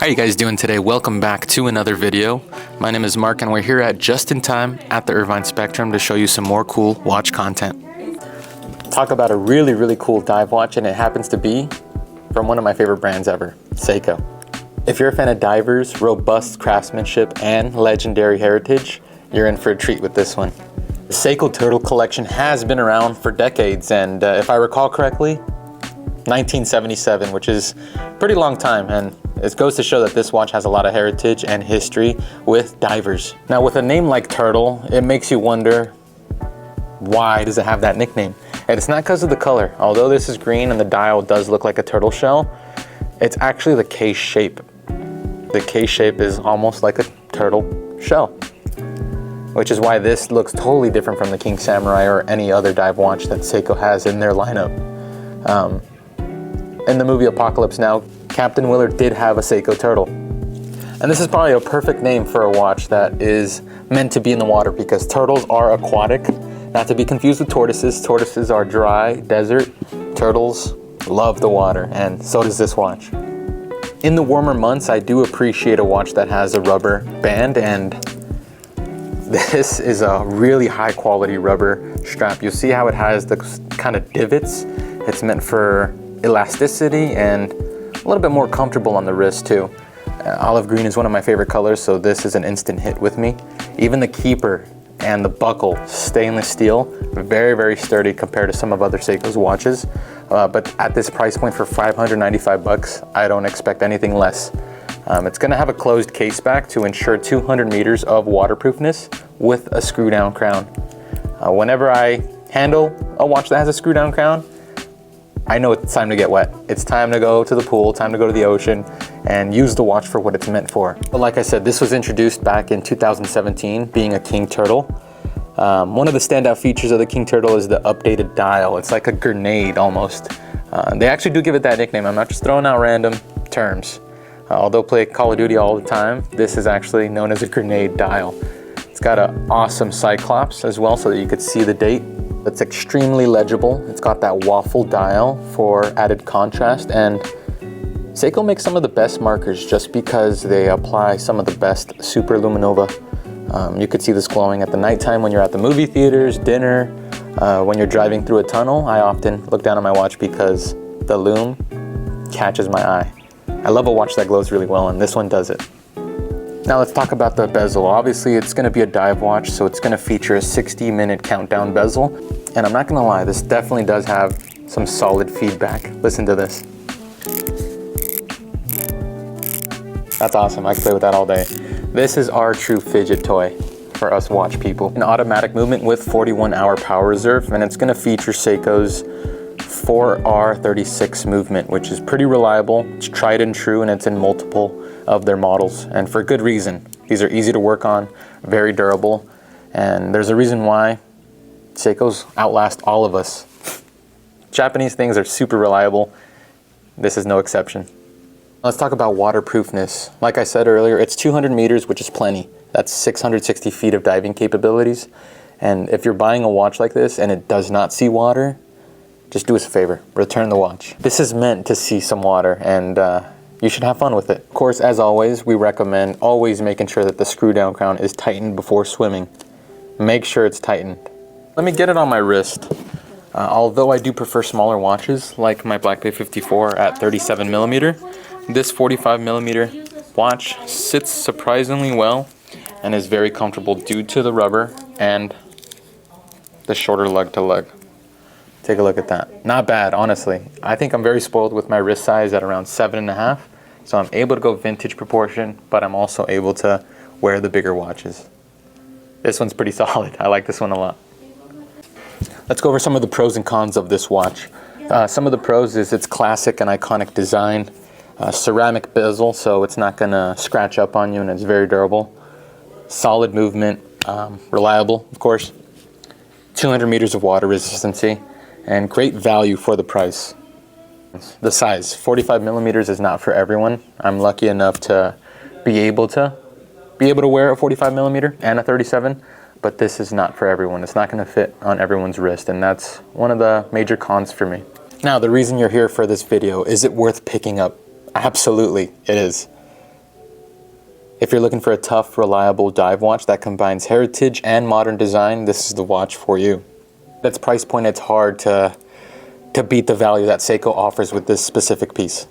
How you guys doing today? Welcome back to another video. My name is Mark and we're here at Just in Time at the Irvine Spectrum to show you some more cool watch content. Talk about a really cool dive watch, and it happens to be from one of my favorite brands ever, Seiko. If you're a fan of divers, robust craftsmanship, and legendary heritage, you're in for a treat with this one. The Seiko Turtle collection has been around for decades, and if I recall correctly, 1977, which is a pretty long time, and it goes to show that this watch has a lot of heritage and history with divers. Now, with a name like Turtle, it makes you wonder, why does it have that nickname? And it's not because of the color. Although this is green and the dial does look like a turtle shell, it's actually the case shape. The case shape is almost like a turtle shell, which is why this looks totally different from the King Samurai or any other dive watch that Seiko has in their lineup. In the movie Apocalypse Now, Captain Willard did have a Seiko Turtle. And this is probably a perfect name for a watch that is meant to be in the water, because turtles are aquatic, not to be confused with tortoises. Tortoises are dry, desert. Turtles love the water, and so does this watch. In the warmer months, I do appreciate a watch that has a rubber band, and this is a really high quality rubber strap. You'll see how it has the kind of divots. It's meant for elasticity and a little bit more comfortable on the wrist too. Olive green is one of my favorite colors, so this is an instant hit with me. Even the keeper and the buckle, stainless steel, very sturdy compared to some of other Seiko's watches. But at this price point for 595 bucks, I don't expect anything less. It's gonna have a closed case back to ensure 200 meters of waterproofness with a screw down crown. Whenever I handle a watch that has a screw down crown, I know it's time to get wet. It's time to go to the pool, time to go to the ocean and use the watch for what it's meant for. But like I said, this was introduced back in 2017, being a King Turtle. One of the standout features of the King Turtle is the updated dial. It's like a grenade almost. They actually do give it that nickname. I'm not just throwing out random terms. Although play Call of Duty all the time, this is actually known as a grenade dial. It's got an awesome cyclops as well, so that you could see the date. It's extremely legible. It's got that waffle dial for added contrast, and Seiko makes some of the best markers just because they apply some of the best superluminova. You could see this glowing at the nighttime when you're at the movie theaters, dinner, when you're driving through a tunnel. I often look down at my watch because the lume catches my eye. I love a watch that glows really well, and this one does it. Now let's talk about the bezel. Obviously it's going to be a dive watch, so it's going to feature a 60-minute countdown bezel. And I'm not going to lie, this definitely does have some solid feedback. Listen to this. That's awesome. I can play with that all day. This is our true fidget toy for us watch people. An automatic movement with 41-hour power reserve, and it's going to feature Seiko's 4R36 movement, which is pretty reliable. It's tried and true, and it's in multiple of their models, and for good reason. These are easy to work on, very durable, and there's a reason why Seiko's outlast all of us. Japanese things are super reliable. This is no exception. Let's talk about waterproofness. Like I said earlier, it's 200 meters, which is plenty. That's 660 feet of diving capabilities. And if you're buying a watch like this and it does not see water, just do us a favor, return the watch. This is meant to see some water, and you should have fun with it. Of course, as always, we recommend always making sure that the screw down crown is tightened before swimming. Make sure it's tightened. Let me get it on my wrist. Although I do prefer smaller watches, like my Black Bay 54 at 37 millimeter, this 45 millimeter watch sits surprisingly well and is very comfortable due to the rubber and the shorter lug to lug. Take a look at that. Not bad, honestly. I think I'm very spoiled with my wrist size at around 7.5. So I'm able to go vintage proportion, but I'm also able to wear the bigger watches. This one's pretty solid. I like this one a lot. Let's go over some of the pros and cons of this watch. Some of the pros is its classic and iconic design. Ceramic bezel, so it's not gonna scratch up on you, and it's very durable. Solid movement, reliable, of course. 200 meters of water resistancy, and great value for the price. The size, 45 millimeters is not for everyone. I'm lucky enough to be able to wear a 45 millimeter and a 37, but this is not for everyone. It's not gonna fit on everyone's wrist, and that's one of the major cons for me. Now, the reason you're here for this video, is it worth picking up? Absolutely, it is. If you're looking for a tough, reliable dive watch that combines heritage and modern design, this is the watch for you. At its price point, it's hard to beat the value that Seiko offers with this specific piece.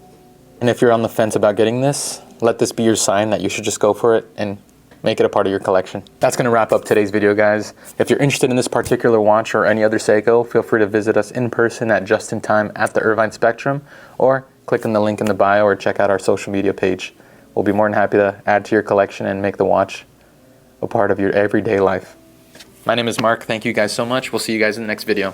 And if you're on the fence about getting this, let this be your sign that you should just go for it and make it a part of your collection. That's going to wrap up today's video, guys. If you're interested in this particular watch or any other Seiko, feel free to visit us in person at Just in Time at the Irvine Spectrum, or click on the link in the bio or check out our social media page. We'll be more than happy to add to your collection and make the watch a part of your everyday life. My name is Mark. Thank you guys so much. We'll see you guys in the next video.